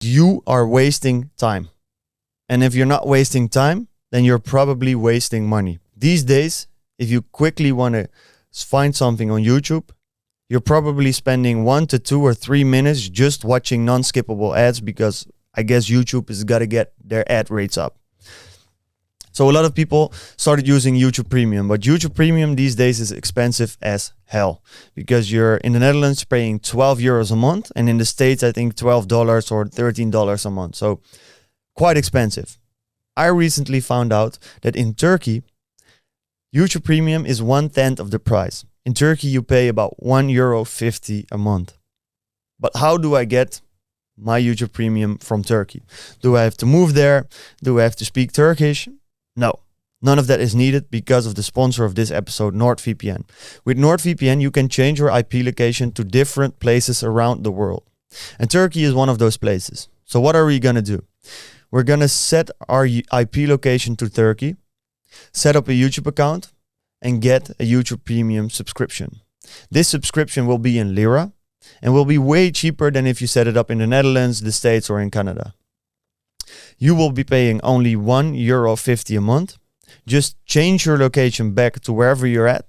you are wasting time. And if you're not wasting time, then you're probably wasting money. These days, if you quickly want to find something on YouTube, you're probably spending 1 to 2 or 3 minutes just watching non-skippable ads, because I guess YouTube has got to get their ad rates up. So a lot of people started using YouTube Premium, but YouTube Premium these days is expensive as hell, because you're in the Netherlands paying 12 euros a month, and in the States, I think $12 or $13 a month. So quite expensive. I recently found out that in Turkey, YouTube Premium is 1/10 of the price. In Turkey, you pay about €1.50 a month. But how do I get my YouTube Premium from Turkey? Do I have to move there? Do I have to speak Turkish? No, none of that is needed because of the sponsor of this episode, NordVPN. With NordVPN, you can change your IP location to different places around the world. And Turkey is one of those places. So what are we going to do? We're going to set our IP location to Turkey, set up a YouTube account, and get a YouTube Premium subscription. This subscription will be in Lira and will be way cheaper than if you set it up in the Netherlands, the States, or in Canada. You will be paying only €1.50 a month. Just change your location back to wherever you're at,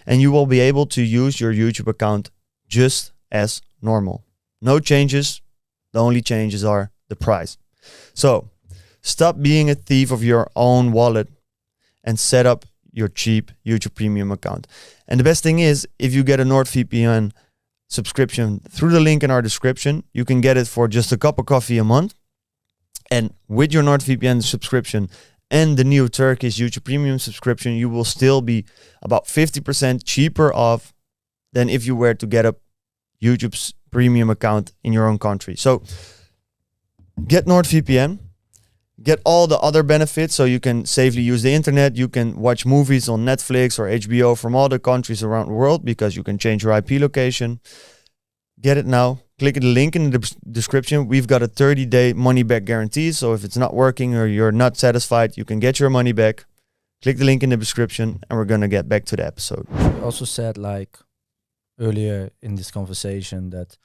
and you will be able to use your YouTube account just as normal. No changes. The only changes are the price. So stop being a thief of your own wallet and set up your cheap YouTube Premium account. And the best thing is, if you get a NordVPN subscription through the link in our description, you can get it for just a cup of coffee a month. And with your NordVPN subscription and the new Turkish YouTube Premium subscription, you will still be about 50% cheaper off than if you were to get a YouTube's Premium account in your own country. So get NordVPN. Get all the other benefits, so you can safely use the internet. You can watch movies on Netflix or HBO from all the countries around the world because you can change your IP location. Get it now. Click the link in the description. We've got a 30-day money-back guarantee, so if it's not working or you're not satisfied, you can get your money back. Click the link in the description, and we're going to get back to the episode. You also said, like, earlier in this conversation that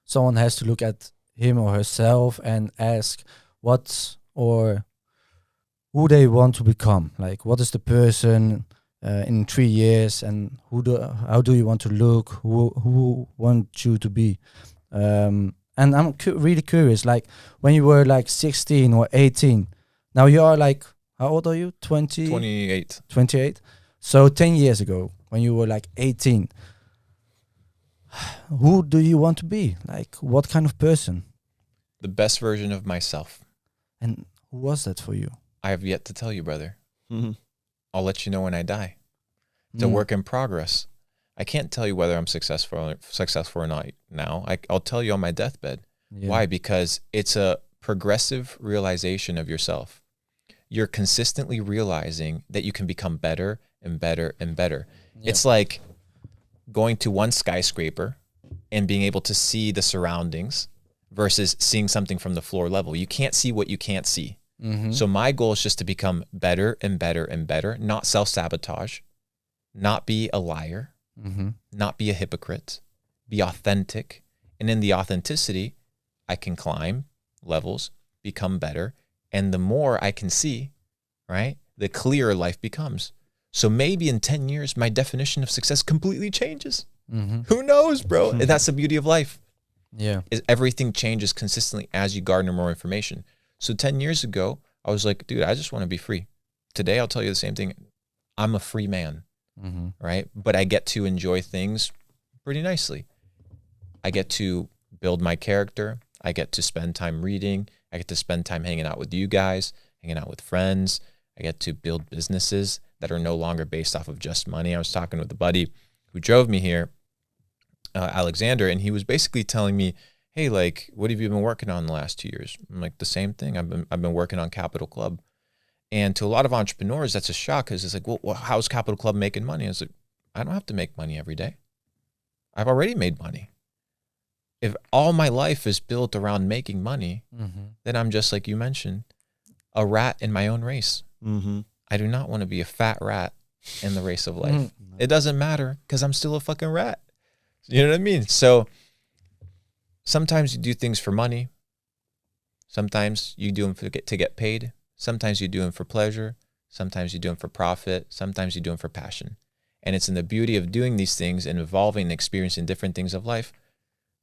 someone has to look at him or herself and ask what's or who they want to become. Like, what is the person in 3 years, and how do you want to look? Who want you to be? And I'm really curious. Like, when you were like 16 or 18, now you are like, how old are you? 28. 28. So 10 years ago, when you were like 18, who do you want to be? Like, what kind of person? The best version of myself. And who was that for you? I have yet to tell you, brother. Mm-hmm. I'll let you know when I die. It's a work in progress. I can't tell you whether I'm successful or not now. I'll tell you on my deathbed. Yeah. Why? Because it's a progressive realization of yourself. You're consistently realizing that you can become better and better and better. Yeah. It's like going to one skyscraper and being able to see the surroundings versus seeing something from the floor level. You can't see what you can't see. Mm-hmm. So my goal is just to become better and better and better, not self-sabotage, not be a liar, not be a hypocrite, be authentic. And in the authenticity, I can climb levels, become better. And the more I can see, right, the clearer life becomes. So maybe in 10 years, my definition of success completely changes. Mm-hmm. Who knows, bro? And that's the beauty of life. Yeah, is everything changes consistently as you garner more information. So 10 years ago, I was like, dude, I just want to be free. Today, I'll tell you the same thing. I'm a free man, right? But I get to enjoy things pretty nicely. I get to build my character. I get to spend time reading. I get to spend time hanging out with you guys, hanging out with friends. I get to build businesses that are no longer based off of just money. I was talking with a buddy who drove me here, Alexander, and he was basically telling me, hey, like, what have you been working on the last 2 years? I'm like, the same thing. I've been working on Capital Club. And to a lot of entrepreneurs, that's a shock, because it's like, well, how's Capital Club making money? I was like, I don't have to make money every day. I've already made money. If all my life is built around making money, then I'm just, like you mentioned, a rat in my own race. I do not want to be a fat rat in the race of life. It doesn't matter, because I'm still a fucking rat. You know what I mean? So sometimes you do things for money. Sometimes you do them to get paid. Sometimes you do them for pleasure. Sometimes you do them for profit. Sometimes you do them for passion. And it's in the beauty of doing these things and evolving and experiencing different things of life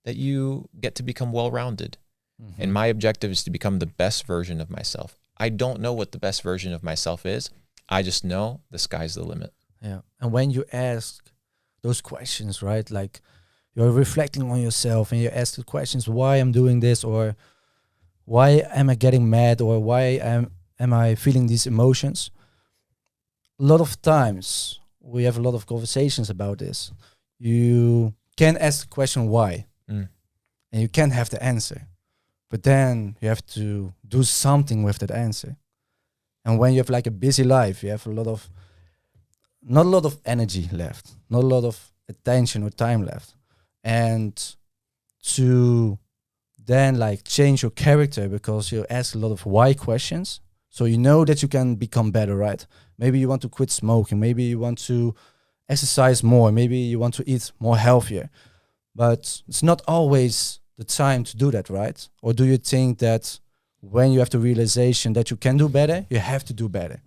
that you get to become well-rounded. Mm-hmm. And my objective is to become the best version of myself. I don't know what the best version of myself is. I just know the sky's the limit. Yeah. And when you ask those questions, right? Like you're reflecting on yourself and you ask the questions, why I'm doing this, or why am I getting mad, or why am I feeling these emotions? A lot of times we have a lot of conversations about this. You can ask the question why, and you can have the answer, but then you have to do something with that answer. And when you have like a busy life, you have not a lot of energy left, not a lot of attention or time left. And to then like change your character because you ask a lot of why questions, so you know that you can become better, right? Maybe you want to quit smoking, maybe you want to exercise more, maybe you want to eat more healthier, but it's not always the time to do that, right? Or do you think that when you have the realization that you can do better, you have to do better?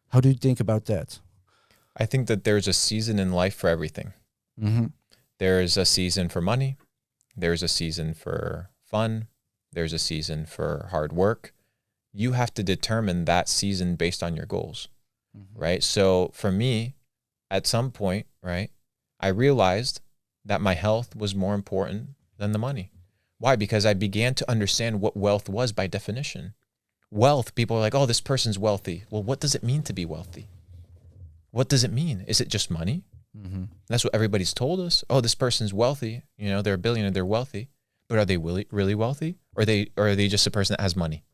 How do you think about that? I think that there's a season in life for everything. Mm-hmm. There's a season for money. There's a season for fun. There's a season for hard work. You have to determine that season based on your goals, right? So for me, at some point, right, I realized that my health was more important than the money. Why? Because I began to understand what wealth was by definition. Wealth, people are like, oh, this person's wealthy. Well, what does it mean to be wealthy? What does it mean? Is it just money? Mm-hmm. That's what everybody's told us. Oh, this person's wealthy. You know, they're a billionaire, they're wealthy. But are they really wealthy? Or are they just a person that has money?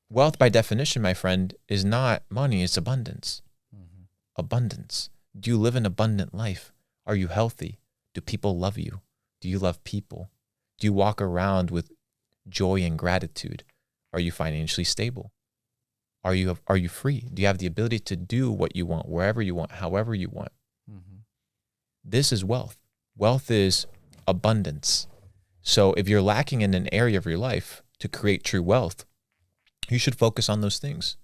Wealth, by definition, my friend, is not money, it's abundance. Mm-hmm. Abundance. Do you live an abundant life? Are you healthy? Do people love you? Do you love people? Do you walk around with joy and gratitude? Are you financially stable? Are you free? Do you have the ability to do what you want, wherever you want, however you want? Mm-hmm. This is wealth. Wealth is abundance. So if you're lacking in an area of your life to create true wealth, you should focus on those things,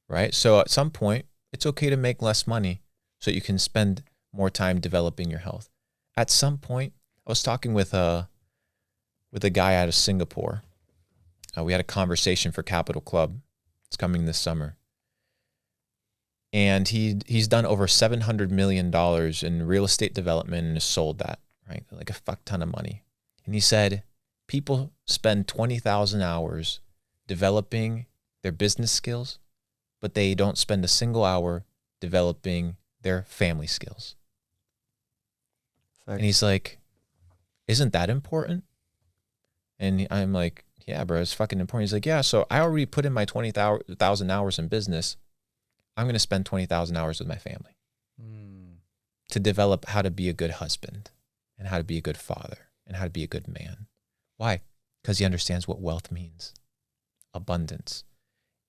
right? So at some point, it's okay to make less money so you can spend more time developing your health. At some point, I was talking with a guy out of Singapore. We had a conversation for Capital Club. It's coming this summer. And he's done over $700 million in real estate development and has sold that, right? Like a fuck ton of money. And he said, people spend 20,000 hours developing their business skills, but they don't spend a single hour developing their family skills. Fact. And he's like, isn't that important? And I'm like, yeah, bro, it's fucking important. He's like, yeah, so I already put in my 20,000 hours in business. I'm going to spend 20,000 hours with my family to develop how to be a good husband and how to be a good father and how to be a good man. Why? Because he understands what wealth means, abundance.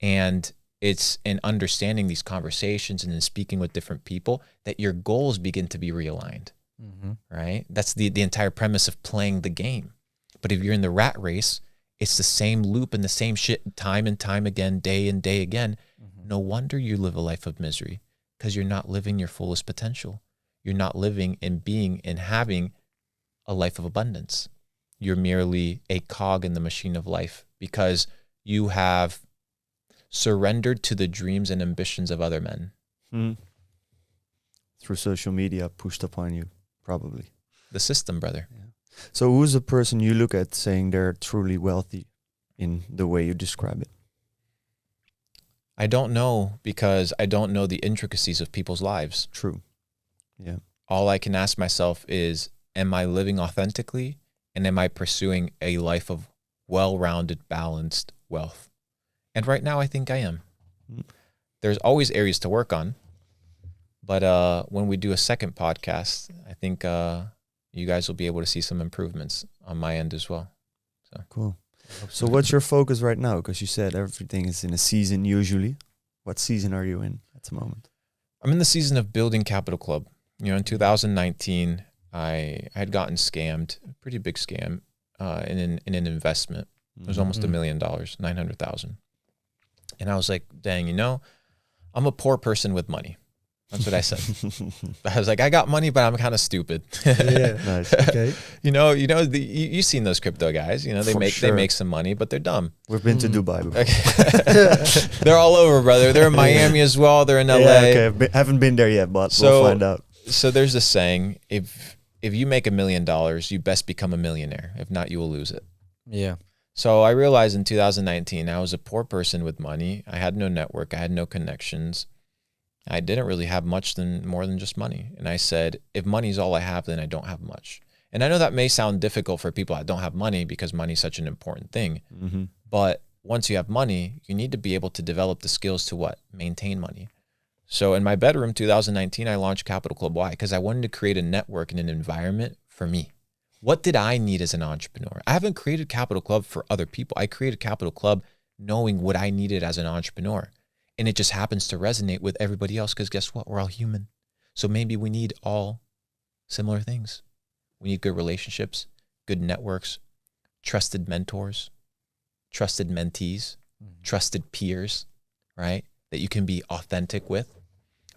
And it's in understanding these conversations and in speaking with different people that your goals begin to be realigned, right? That's the entire premise of playing the game. But if you're in the rat race, it's the same loop and the same shit time and time again, day and day again. No wonder you live a life of misery, because you're not living your fullest potential. You're not living and being and having a life of abundance. You're merely a cog in the machine of life because you have surrendered to the dreams and ambitions of other men. Through social media pushed upon you, probably. The system, brother. Yeah. So who's the person you look at saying they're truly wealthy in the way you describe it? I don't know, because I don't know the intricacies of people's lives. True. Yeah. All I can ask myself is, am I living authentically, and am I pursuing a life of well-rounded, balanced wealth? And right now I think I am. There's always areas to work on. But when we do a second podcast, I think you guys will be able to see some improvements on my end as well. So cool. So what's your focus right now? Because you said everything is in a season usually. What season are you in at the moment? I'm in the season of building Capital Club. You know, in 2019, I had gotten scammed, a pretty big scam, in an investment. It was almost $1 million, 900,000. And I was like, dang, you know, I'm a poor person with money. That's what I said. I was like, I got money, but I'm kind of stupid. Yeah. Nice. Okay. You've seen those crypto guys. You know, they make some money, but they're dumb. We've been to Dubai before. They're all over, brother. They're in Miami as well. They're in LA. Yeah, okay. Haven't been there yet, but we'll find out. So there's this saying: if you make $1 million, you best become a millionaire. If not, you will lose it. Yeah. So I realized in 2019, I was a poor person with money. I had no network. I had no connections. I didn't really have much more than just money. And I said, if money is all I have, then I don't have much. And I know that may sound difficult for people that don't have money because money is such an important thing. Mm-hmm. But once you have money, you need to be able to develop the skills to what? Maintain money. So in my bedroom, 2019, I launched Capital Club. Why? Because I wanted to create a network and an environment for me. What did I need as an entrepreneur? I haven't created Capital Club for other people. I created Capital Club knowing what I needed as an entrepreneur. And it just happens to resonate with everybody else because guess what? We're all human. So maybe we need all similar things. We need good relationships, good networks, trusted mentors, trusted mentees, trusted peers, right? That you can be authentic with.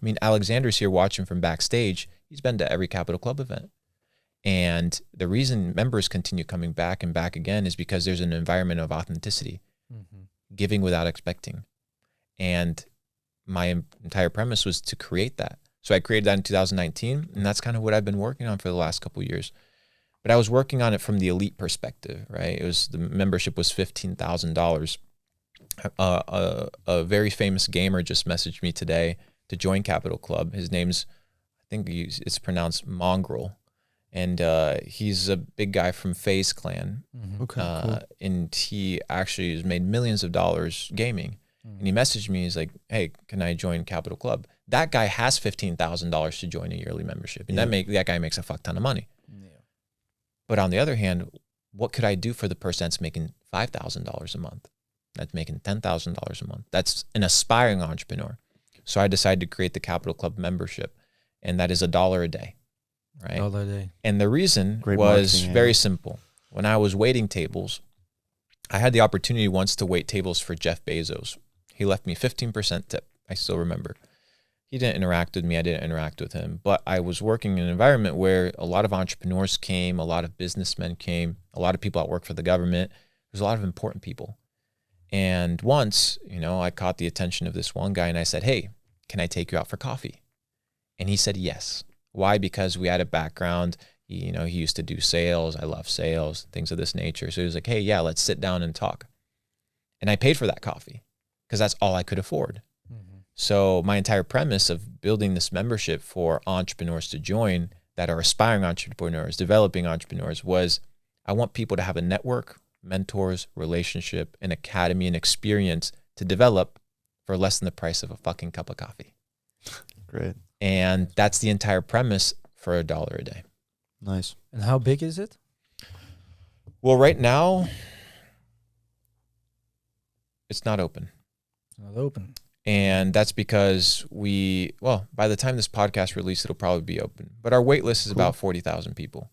I mean, Alexander's here watching from backstage. He's been to every Capital Club event. And the reason members continue coming back and back again is because there's an environment of authenticity, giving without expecting. And my entire premise was to create that. So I created that in 2019, and that's kind of what I've been working on for the last couple of years. But I was working on it from the elite perspective, right? The membership was $15,000. A very famous gamer just messaged me today to join Capital Club. His name's, I think it's pronounced Mongrel. And he's a big guy from FaZe Clan. Okay, cool. And he actually has made millions of dollars gaming. And he messaged me, he's like, hey, can I join Capital Club? That guy has $15,000 to join a yearly membership. And that guy makes a fuck ton of money. Yeah. But on the other hand, what could I do for the person that's making $5,000 a month? That's making $10,000 a month. That's an aspiring entrepreneur. So I decided to create the Capital Club membership. And that is $1 a day, right? $1 a day. And the reason was very simple. When I was waiting tables, I had the opportunity once to wait tables for Jeff Bezos. He left me 15% tip. I still remember. He didn't interact with me. I didn't interact with him. But I was working in an environment where a lot of entrepreneurs came, a lot of businessmen came, a lot of people that work for the government. There's a lot of important people. And once, I caught the attention of this one guy and I said, hey, can I take you out for coffee? And he said yes. Why? Because we had a background. He used to do sales. I love sales, things of this nature. So he was like, hey, yeah, let's sit down and talk. And I paid for that coffee because that's all I could afford. So my entire premise of building this membership for entrepreneurs to join that are aspiring entrepreneurs, developing entrepreneurs, was I want people to have a network, mentors, relationship, an academy, and experience to develop for less than the price of a fucking cup of coffee. Great. And that's the entire premise for $1 a day. Nice. And how big is it? Well, right now, it's not open. Not open. And that's because by the time this podcast released, it'll probably be open. But our wait list is about 40,000 people.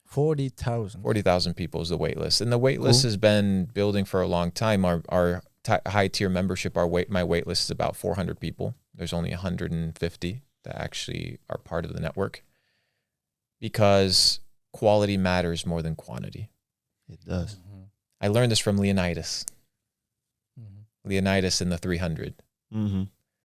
40,000. 40,000 people is the wait list. And the wait list has been building for a long time. Our high tier membership, my wait list is about 400 people. There's only 150 that actually are part of the network because quality matters more than quantity. It does. I learned this from Leonidas. Leonidas in the 300.